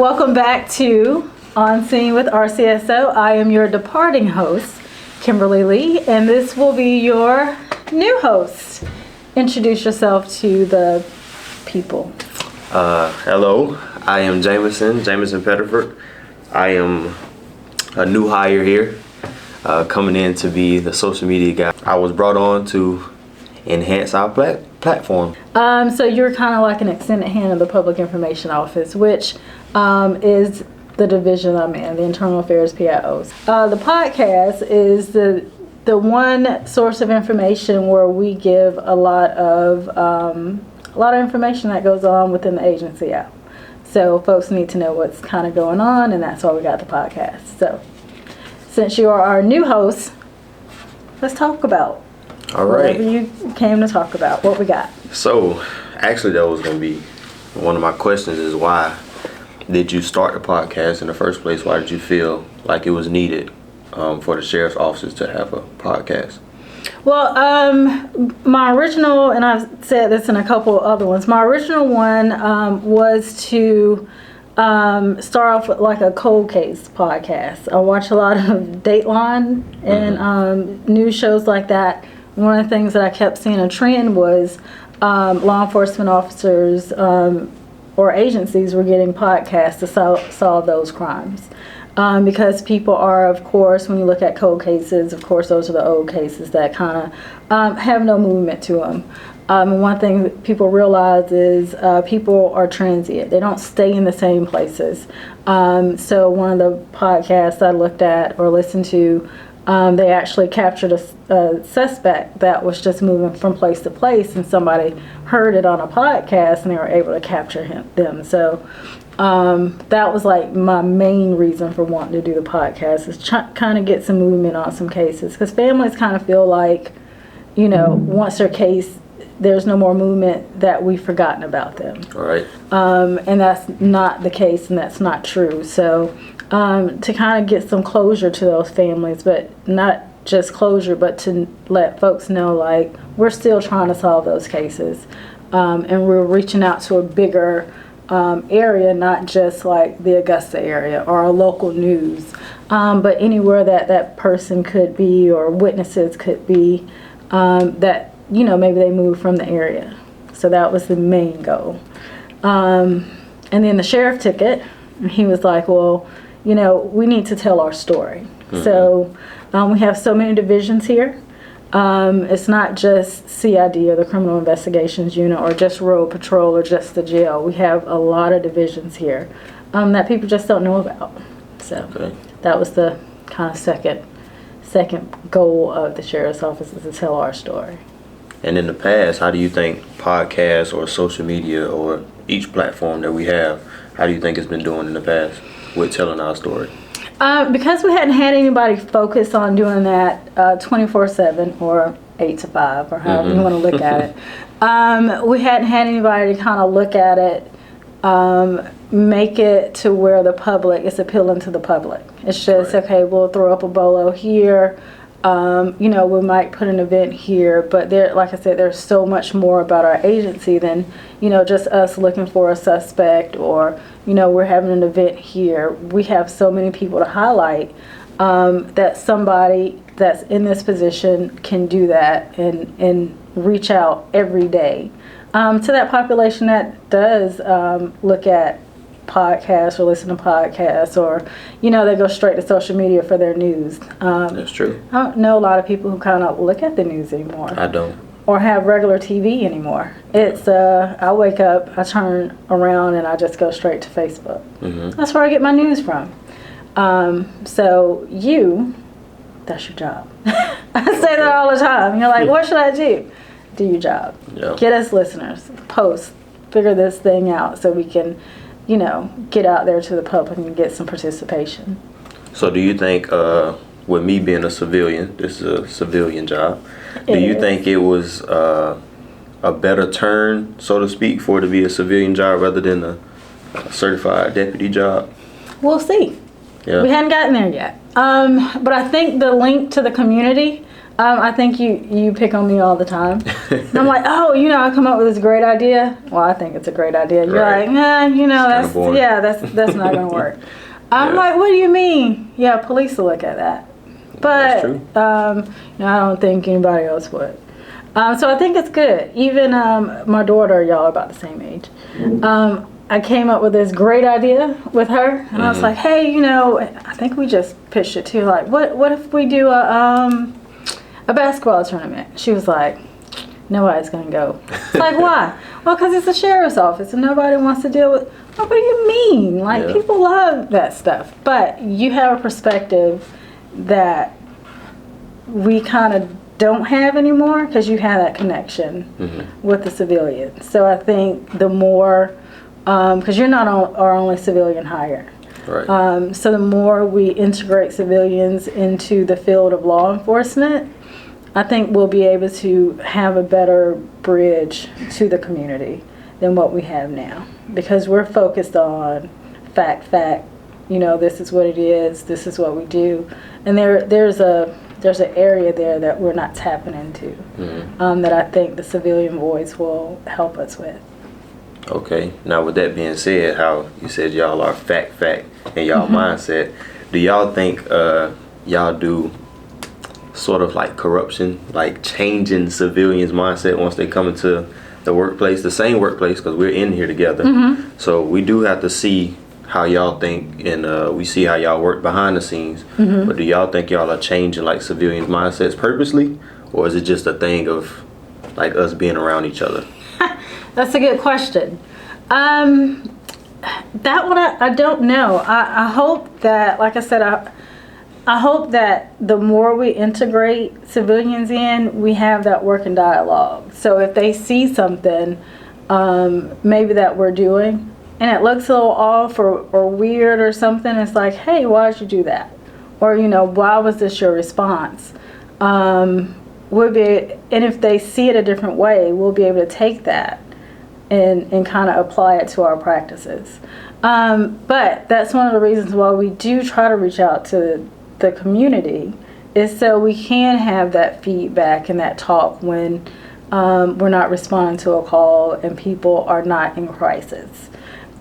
Welcome back to On Scene with RCSO. I am your departing host, Kimberly Lee, and this will be your new host. Introduce yourself to the people. Hello, I am Jameson Pettiford. I am a new hire here, coming in to be the social media guy. I was brought on to enhance our platform. So you're kind of like an extended hand of the Public Information Office, which is the division I'm in, the Internal Affairs PIOs. The podcast is the one source of information where we give a lot of information that goes on within the agency out. So folks need to know what's kind of going on, and that's why we got the podcast. So since you are our new host, let's talk about whatever you came to talk about. What we got? So actually that was going to be one of my questions, is why did you start the podcast in the first place? Why did you feel like it was needed for the sheriff's offices to have a podcast? Well, my original, and I've said this in a couple of other ones, my original one was to start off with like a cold case podcast. I watch a lot of Dateline and news shows like that. One of the things that I kept seeing a trend was law enforcement officers or agencies were getting podcasts to solve those crimes. Because people are, of course, when you look at cold cases, of course, those are the old cases that kind of have no movement to them. And one thing that people realize is people are transient. They don't stay in the same places. So one of the podcasts I looked at or listened to, they actually captured a suspect that was just moving from place to place, and somebody heard it on a podcast and they were able to capture them. So that was like my main reason for wanting to do the podcast, is kind of get some movement on some cases, because families kind of feel like, you know, once their case, there's no more movement, that we've forgotten about them. All right. And that's not the case, and that's not true. So to kind of get some closure to those families, but not just closure, but to let folks know, like, we're still trying to solve those cases, and we're reaching out to a bigger area, not just like the Augusta area or our local news, but anywhere that person could be or witnesses could be, that, you know, maybe they moved from the area. So that was the main goal. And then the sheriff took it, and he was like, well, you know, we need to tell our story. So we have so many divisions here. It's not just CID or the Criminal Investigations Unit or just Road Patrol or just the jail. We have a lot of divisions here that people just don't know about. So that was the kind of second goal of the Sheriff's Office, is to tell our story. And in the past, how do you think podcasts or social media or each platform that we have, how do you think it's been doing in the past with telling our story? Because we hadn't had anybody focus on doing that 24/7 or 8 to 5 or however you want to look at it, we hadn't had anybody to kind of look at it, make it to where the public, it's appealing to the public. It's just, okay, we'll throw up a bolo here, you know, we might put an event here, but there, like I said, there's so much more about our agency than, you know, just us looking for a suspect, or, you know, we're having an event here. We have so many people to highlight, that somebody that's in this position can do that and reach out every day to that population that does look at podcasts or listen to podcasts, or, you know, they go straight to social media for their news. That's true. I don't know a lot of people who kind of look at the news anymore. I don't. Or have regular TV anymore. It's I wake up, I turn around, and I just go straight to Facebook. That's where I get my news from. So that's your job. I say that all the time. You're like, what should I do? Do your job. Yeah. Get us listeners. Post. Figure this thing out so we can, you know, get out there to the public and get some participation. So do you think, with me being a civilian, this is a civilian job, do you think it was a better turn, so to speak, for it to be a civilian job rather than a certified deputy job? We'll see. Yeah. We hadn't gotten there yet. But I think the link to the community I think you pick on me all the time. And I'm like, oh, I come up with this great idea. Well, I think it's a great idea. You're Right. like, that's boring. that's not gonna work. I'm like, what do you mean? Yeah, police will look at that. But That's true. I don't think anybody else would. So I think it's good. Even my daughter, y'all are about the same age. I came up with this great idea with her, and I was like, hey, I think we just pitched it to, like, what if we do a basketball tournament? She was like, nobody's gonna go. It's like, why? Well, because it's a sheriff's office and nobody wants to deal with. Oh, what do you mean? Like, people love that stuff. But you have a perspective that we kind of don't have anymore, because you have that connection with the civilians. So I think the more, because you're not our only civilian hire. Right. So the more we integrate civilians into the field of law enforcement, I think we'll be able to have a better bridge to the community than what we have now, because we're focused on fact, this is what it is, this is what we do, and there's an area there that we're not tapping into, that I think the civilian voice will help us with. Okay. Now, with that being said, how you said y'all are fact, and y'all mindset, do y'all think y'all do sort of like corruption, like changing civilians' mindset once they come into the workplace, the same workplace, because we're in here together. So we do have to see how y'all think, and we see how y'all work behind the scenes. But do y'all think y'all are changing like civilians' mindsets purposely, or is it just a thing of like us being around each other? That's a good question. That one I don't know. I hope that, like I said, I hope that the more we integrate civilians in, we have that working dialogue. So if they see something maybe that we're doing, and it looks a little off or weird or something, it's like, hey, why'd you do that? Or, why was this your response? And if they see it a different way, we'll be able to take that and kind of apply it to our practices. But that's one of the reasons why we do try to reach out to the community, is so we can have that feedback and that talk when we're not responding to a call and people are not in crisis.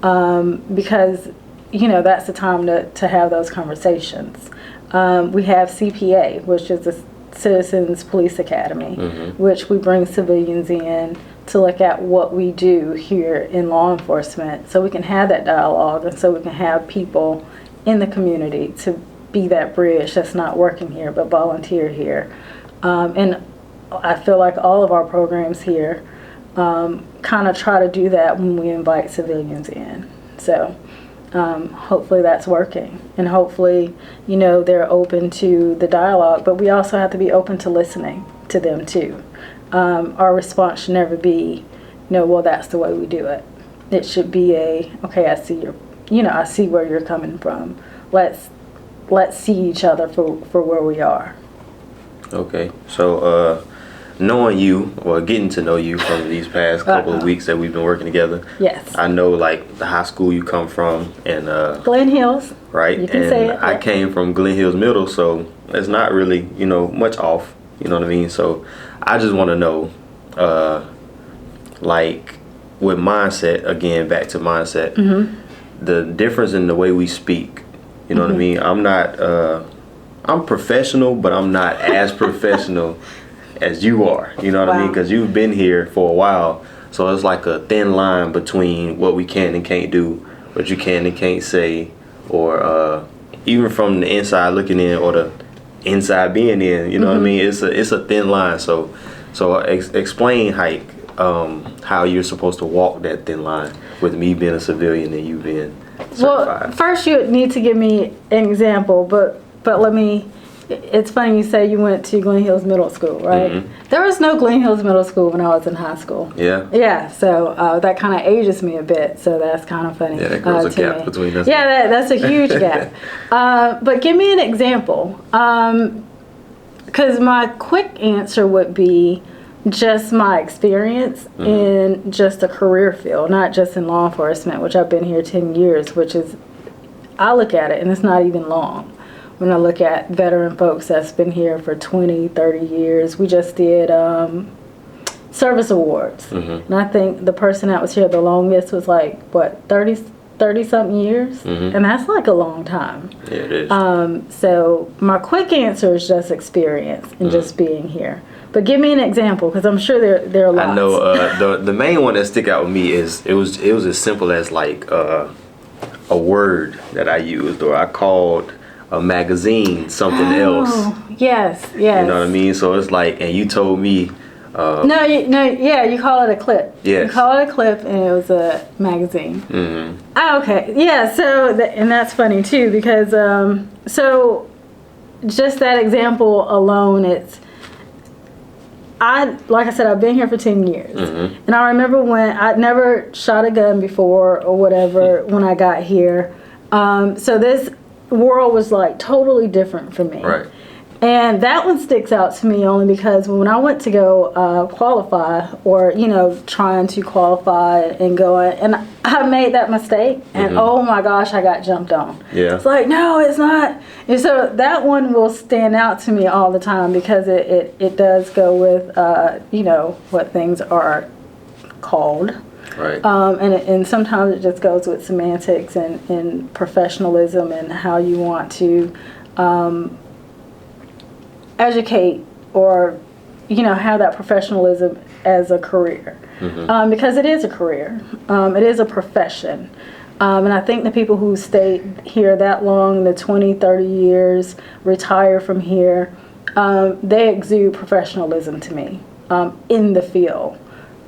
Because, that's the time to have those conversations. We have CPA, which is the Citizens Police Academy, which we bring civilians in to look at what we do here in law enforcement, so we can have that dialogue, and so we can have people in the community to be that bridge that's not working here but volunteer here. And I feel like all of our programs here kind of try to do that when we invite civilians in. So hopefully that's working, and hopefully they're open to the dialogue, but we also have to be open to listening to them too. Our response should never be, well, that's the way we do it. It should be okay, I see I see where you're coming from. Let's see each other for where we are. Okay, so knowing you, or getting to know you from these past couple of weeks that we've been working together. Yes. I know like the high school you come from, and Glen Hills. right? You can and say it. I came from Glen Hills Middle, so it's not really, much off. You know what I mean? So I just want to know, like with mindset, again, back to mindset, the difference in the way we speak. You know what I mean? I'm not, I'm professional, but I'm not as professional as you are. You know what I mean? Because you've been here for a while. So it's like a thin line between what we can and can't do, what you can and can't say, or even from the inside looking in or the inside being in. You know what I mean? It's a thin line. So explain, Hike, how you're supposed to walk that thin line with me being a civilian and you being certified. Well, first you need to give me an example, but let me. It's funny you say you went to Glen Hills Middle School, right? There was no Glen Hills Middle School when I was in high school. Yeah. Yeah, so that kind of ages me a bit, so that's kind of funny. Yeah, that grows a gap between us. Yeah, that's a huge gap. But give me an example, because my quick answer would be just my experience in just a career field, not just in law enforcement, which I've been here 10 years, which is, I look at it and it's not even long. when I look at veteran folks that's been here for 20, 30 years. We just did service awards. Mm-hmm. And I think the person that was here the longest was like, what, 30-something years? Mm-hmm. And that's like a long time. Yeah, it is. So my quick answer is just experience and just being here. But give me an example, because I'm sure there are lots. I know the main one that stick out with me is it was as simple as like a word that I used, or I called a magazine something else. Yes. You know what I mean? So it's like, and you told me. You call it a clip. Yes. You call it a clip, and it was a magazine. Mm-hmm. Okay, yeah. So and that's funny too, because so just that example alone, like I said, I've been here for 10 years. Mm-hmm. And I remember when I'd never shot a gun before or whatever when I got here. So this world was like totally different for me. Right. And that one sticks out to me only because when I went to go qualify, or, trying to qualify and going, and I made that mistake, and oh my gosh, I got jumped on. Yeah. It's like, no, it's not. And so that one will stand out to me all the time, because it does go with, what things are called. Right. And sometimes it just goes with semantics and professionalism and how you want to educate, or have that professionalism as a career. Because it is a career, it is a profession, and I think the people who stay here that long, the 20-30 years, retire from here, they exude professionalism to me in the field.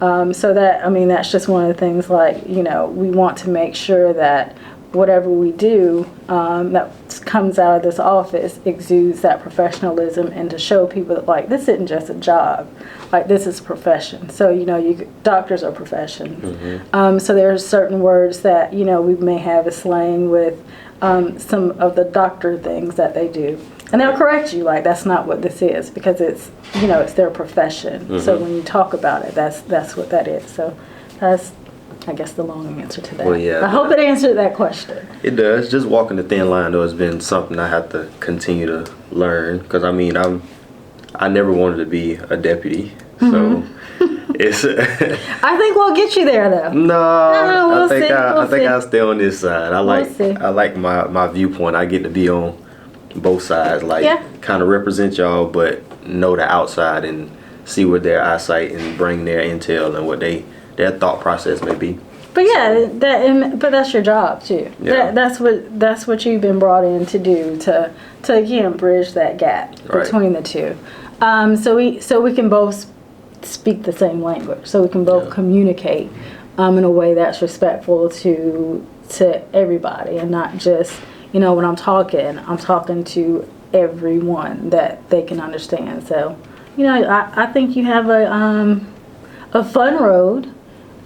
So that's just one of the things, like, we want to make sure that whatever we do that comes out of this office exudes that professionalism, and to show people that, like, this isn't just a job, like, this is a profession. So, doctors are professions. So there are certain words that, we may have a slang with some of the doctor things that they do. And they'll correct you, like, that's not what this is, because it's, it's their profession. So when you talk about it, that's what that is. So that's, I guess, the long answer to that. Well, yeah. I hope it answered that question. It does. Just walking the thin line, though, has been something I have to continue to learn. Because, I never wanted to be a deputy. So it's. I think we'll get you there, though. No, I think I'll stay on this side. I like my viewpoint. I get to be on both sides, like, kind of represent y'all, but know the outside and see what their eyesight and bring their intel and what their thought process may be. But but that's your job too. Yeah. That's what you've been brought in to do, to again bridge that gap between the two. So we can both speak the same language. So we can both communicate in a way that's respectful to everybody, and not just, when I'm talking to everyone that they can understand. So I think you have a fun road.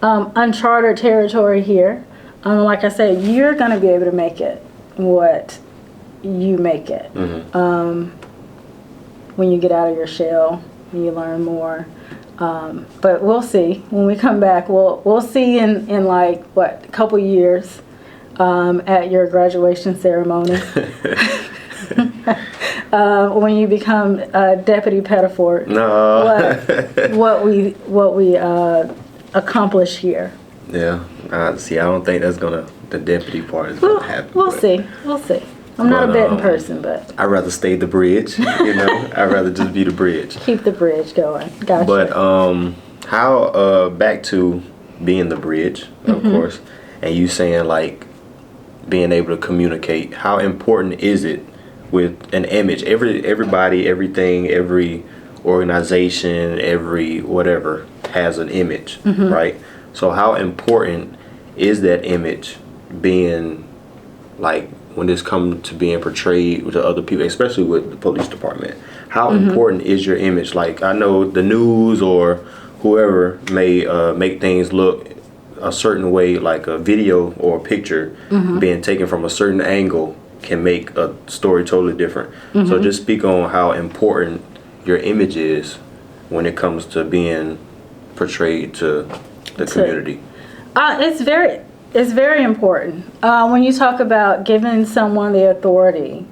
Uncharted territory here. Like I said, you're going to be able to make it what you make it. When you get out of your shell, you learn more. But we'll see. When we come back, we'll see in like, what, a couple years at your graduation ceremony. When you become Deputy Pettiford. No. What we accomplish here. Yeah. See, I don't think the deputy part is gonna happen. We'll see. I'm not a betting person, but I'd rather stay the bridge. I'd rather just be the bridge. Keep the bridge going. Gotcha. But how back to being the bridge, of course, and you saying, like, being able to communicate. How important is it with an image? Everybody, everything, every organization, every whatever has an image, right? So how important is that image being, like, when this comes to being portrayed to other people, especially with the police department? How important is your image? Like, I know the news or whoever may make things look a certain way, like a video or a picture being taken from a certain angle can make a story totally different. So just speak on how important your image is when it comes to being portrayed to the community. It's very important. When you talk about giving someone the authority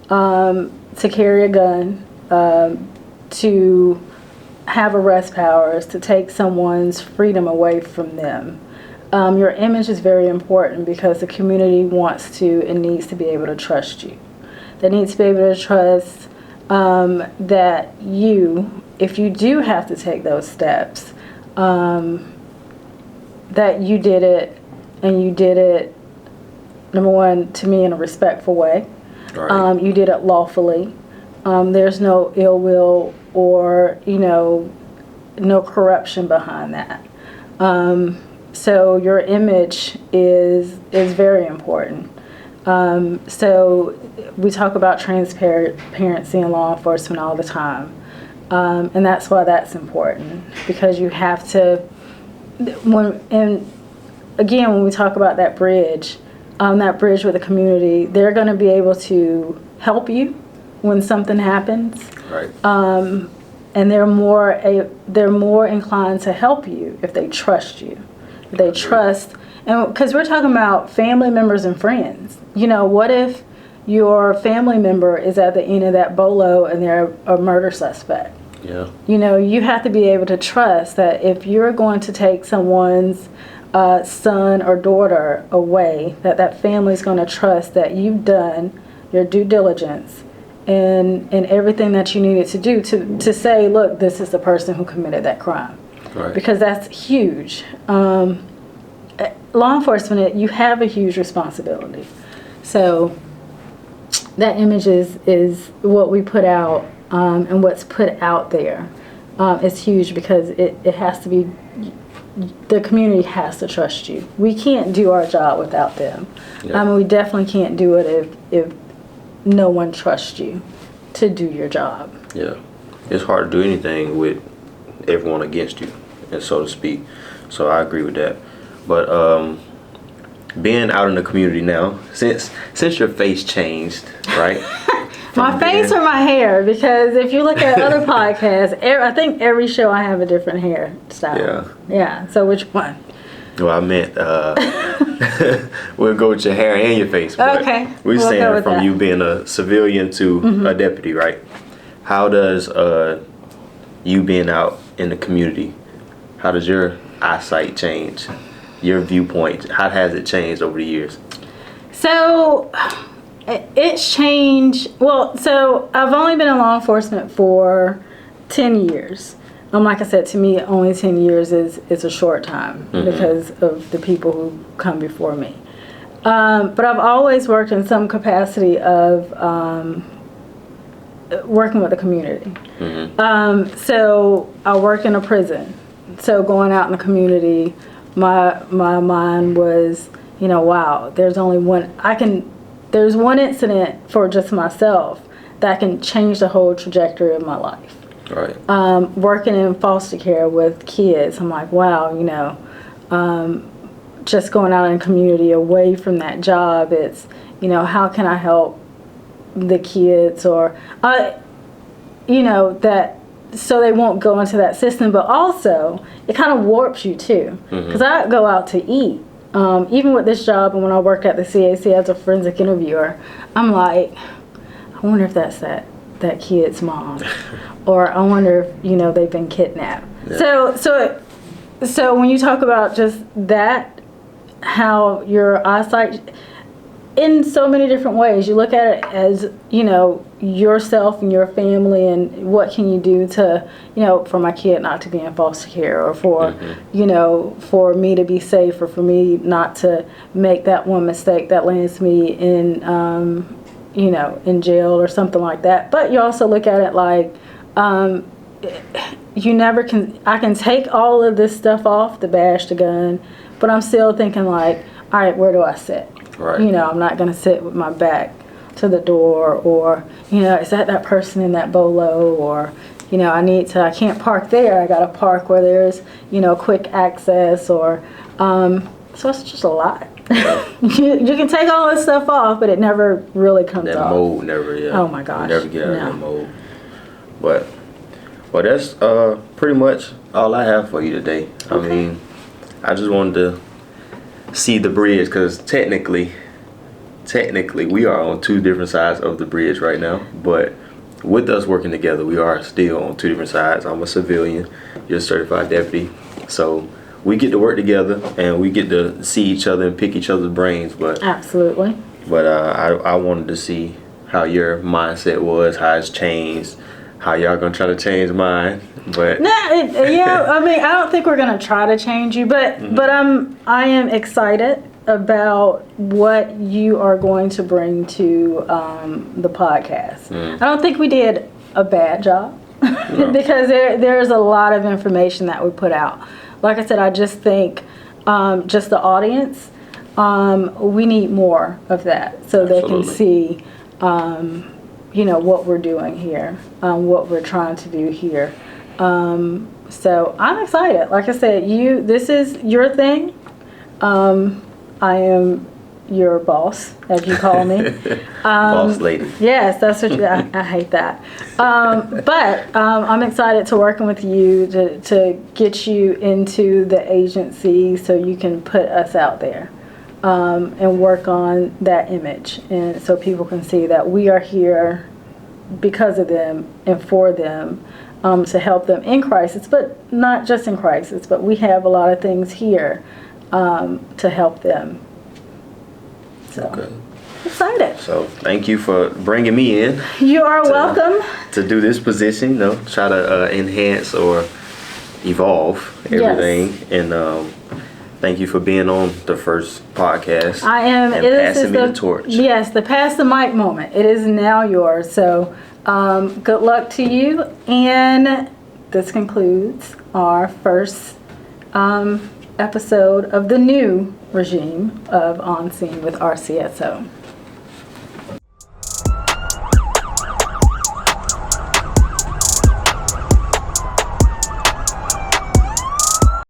to carry a gun, to have arrest powers, to take someone's freedom away from them. Your image is very important because the community wants to and needs to be able to trust you. They need to be able to trust that you, if you do have to take those steps, that you did it, and you did it, number one, to me, in a respectful way. Right. You did it lawfully. There's no ill will or, no corruption behind that. So your image is very important. So we talk about transparency in law enforcement all the time. And that's why that's important, because you have to, when we talk about that bridge with the community, they're going to be able to help you when something happens. Right. And they're more inclined to help you if they trust you. If they trust, and because we're talking about family members and friends. What if your family member is at the end of that bolo and they're a murder suspect? Yeah. You have to be able to trust that if you're going to take someone's son or daughter away, that family's going to trust that you've done your due diligence and everything that you needed to do to say, look, this is the person who committed that crime. Right. Because that's huge. Law enforcement, you have a huge responsibility. So that image is what we put out, and what's put out there is huge, because it has to be, the community has to trust you. We can't do our job without them. Yeah. We definitely can't do it if no one trusts you to do your job. Yeah. It's hard to do anything with everyone against you, and so to speak. So I agree with that. But being out in the community now, since your face changed, right? My face or my hair? Because if you look at other podcasts, I think every show I have a different hairstyle. Yeah. Yeah. So which one? Well, I meant we'll go with your hair and your face. But Okay. We're We'll go saying with from that. you being a civilian to a deputy, right? How does you being out in the community, how does your eyesight change? Your viewpoint, how has it changed over the years? So it's changed. Well, so I've only been in law enforcement for 10 years. Like I said, to me, only 10 years is a short time because of the people who come before me. But I've always worked in some capacity of working with the community. So I work in a prison. So going out in the community, my mind was, wow, there's one incident for just myself that can change the whole trajectory of my life. Right. Working in foster care with kids, I'm like, wow, just going out in the community away from that job, it's, how can I help the kids, or, that, so they won't go into that system. But also, it kind of warps you too. Because I go out to eat. Even with this job, and when I worked at the CAC as a forensic interviewer, I'm like, I wonder if that's that kid's mom. Or I wonder if, they've been kidnapped. Yeah. So when you talk about just that, how your eyesight, in so many different ways, you look at it as, yourself and your family, and what can you do to, for my kid not to be in foster care, or for, for me to be safe, or for me not to make that one mistake that lands me in, in jail or something like that. But you also look at it like, you never can, I can take all of this stuff off, the badge, the gun, but I'm still thinking like, all right, where do I sit? Right. I'm not going to sit with my back to the door, or, is that person in that bolo, or, I can't park there. I got to park where there's, quick access, or, so it's just a lot. you can take all this stuff off, but it never really comes off. That mold never, yeah. Oh my gosh. You never get out of that mold. But, well, that's pretty much all I have for you today. Okay. I mean, I just wanted to see the bridge, because technically technically we are on two different sides of the bridge right now, but with us working together, we are still on two different sides. I'm a civilian, you're a certified deputy, so we get to work together and we get to see each other and pick each other's brains. But Absolutely. But I wanted to see how your mindset was, how it's changed, how y'all gonna try to change mine. But I mean, I don't think we're gonna try to change you, but I am excited about what you are going to bring to the podcast. I don't think we did a bad job because there's a lot of information that we put out. Like I said, I just think just the audience, we need more of that so they can see, what we're doing here, what we're trying to do here. So I'm excited. Like I said, this is your thing. I am your boss, as you call me. Boss lady. Yes, that's what I hate that. But I'm excited to working with you to get you into the agency so you can put us out there and work on that image. And so people can see that we are here because of them and for them to help them in crisis, but not just in crisis, but we have a lot of things here to help them. So, okay. Excited. So thank you for bringing me in. You are welcome. To do this position, try to enhance or evolve everything. Yes. And thank you for being on the first podcast. I am. And passing me the torch. Yes, the pass the mic moment. It is now yours. So good luck to you. And this concludes our first episode of the new regime of On Scene with RCSO.